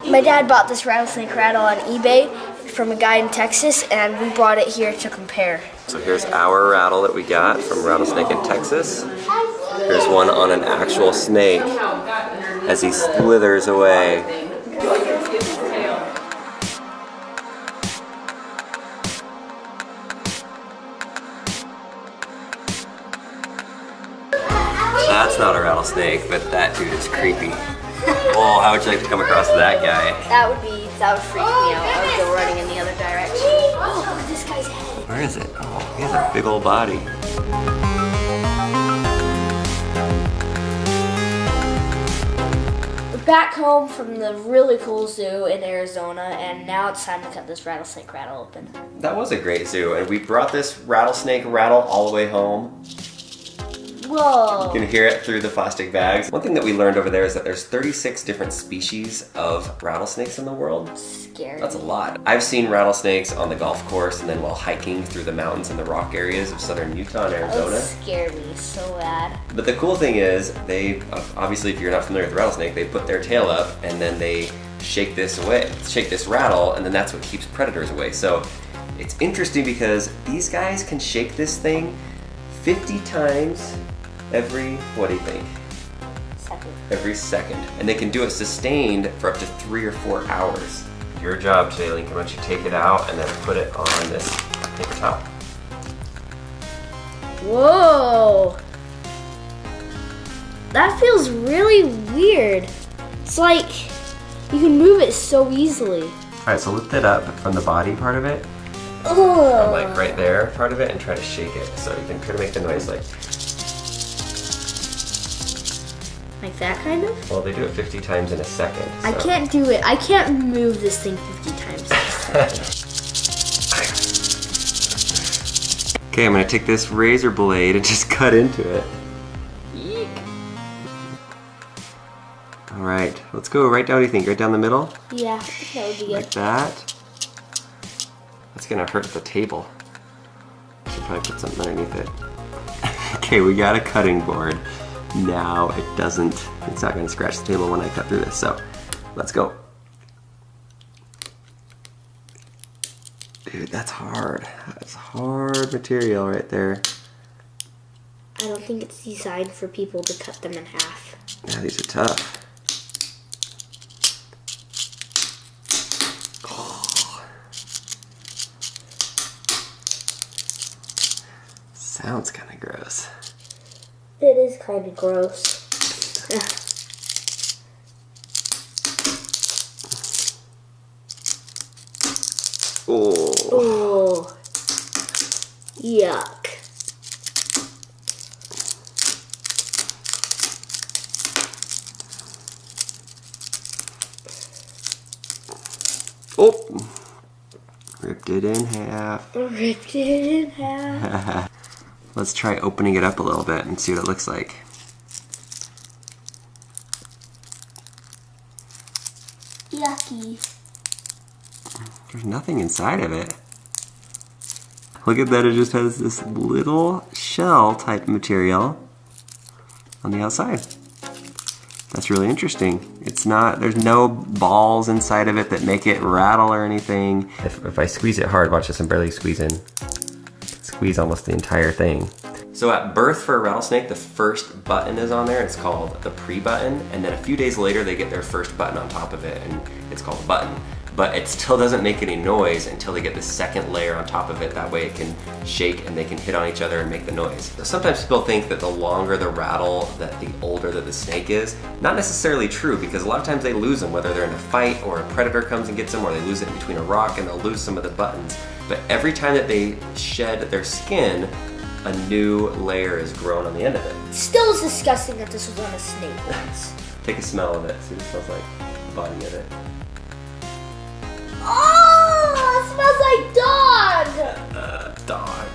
My dad bought this rattlesnake rattle on eBay from a guy in Texas, and we brought it here to compare. So here's our rattle that we got from Rattlesnake in Texas. Here's one on an actual snake as he slithers away. That's not a rattlesnake, but that dude is creepy. Oh, how would you like to come across that guy? That would freak me out. I would go running in the other direction. Oh, look at this guy's head. Where is it? Oh, he has a big old body. We're back home from the really cool zoo in Arizona, and now it's time to cut this rattlesnake rattle open. That was a great zoo, and we brought this rattlesnake rattle all the way home. Whoa. You can hear it through the plastic bags. One thing that we learned over there is that there's 36 different species of rattlesnakes in the world. Scary. That's a lot. I've seen rattlesnakes on the golf course and then while hiking through the mountains and the rock areas of southern Utah and Arizona. That scared me so bad. But the cool thing is, they, obviously if you're not familiar with rattlesnake, they put their tail up and then they shake this rattle, and then that's what keeps predators away. So it's interesting because these guys can shake this thing 50 times every, what do you think? Second. Every second. And they can do it sustained for up to 3 or 4 hours. Your job today, Lincoln, why don't you take it out and then put it on this paper towel. Whoa. That feels really weird. It's like you can move it so easily. Alright, so lift it up from the body part of it. Oh. From like right there part of it, and try to shake it. So you can try to make the noise like that kind of? Well, they do it 50 times in a second. So. I can't do it. I can't move this thing 50 times in a second. Okay, I'm gonna take this razor blade and just cut into it. Eek. All right, let's go right down, what do you think? Right down the middle? Yeah, I think that would be good. Like that. That's gonna hurt the table. Should probably put something underneath it. Okay, we got a cutting board. Now it's not gonna scratch the table when I cut through this, so let's go. Dude, that's hard. That's hard material right there. I don't think it's designed for people to cut them in half. Yeah, these are tough. Oh. Sounds kind of gross. It is kind of gross. Oh. Oh. Yuck. Oh. Ripped it in half. Ripped it in half. Let's try opening it up a little bit and see what it looks like. Yucky. There's nothing inside of it. Look at that, it just has this little shell type material on the outside. That's really interesting. There's no balls inside of it that make it rattle or anything. If I squeeze it hard, watch this, I'm barely squeezing. Squeeze almost the entire thing. So at birth for a rattlesnake, the first button is on there. It's called the pre-button, and then a few days later they get their first button on top of it, and it's called a button. But it still doesn't make any noise until they get the second layer on top of it. That way it can shake and they can hit on each other and make the noise. Sometimes people think that the longer the rattle, that the older that the snake is. Not necessarily true, because a lot of times they lose them, whether they're in a fight or a predator comes and gets them, or they lose it in between a rock and they'll lose some of the buttons. But every time that they shed their skin, a new layer is grown on the end of it. Still is disgusting that this was on a snake once. Take a smell of it, see what it smells like, the body of it. Oh, it smells like dog! Dog.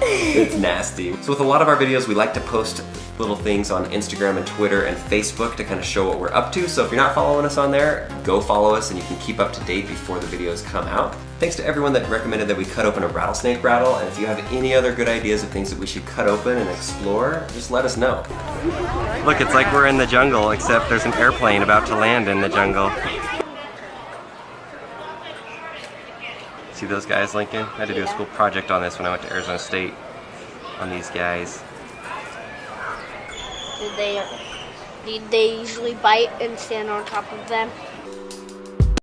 It's nasty. So with a lot of our videos, we like to post little things on Instagram and Twitter and Facebook to kind of show what we're up to. So if you're not following us on there, go follow us and you can keep up to date before the videos come out. Thanks to everyone that recommended that we cut open a rattlesnake rattle, and if you have any other good ideas of things that we should cut open and explore, just let us know. Look, it's like we're in the jungle, except there's an airplane about to land in the jungle. See those guys, Lincoln? I had to do a school project on this when I went to Arizona State. On these guys. Did they usually bite and stand on top of them?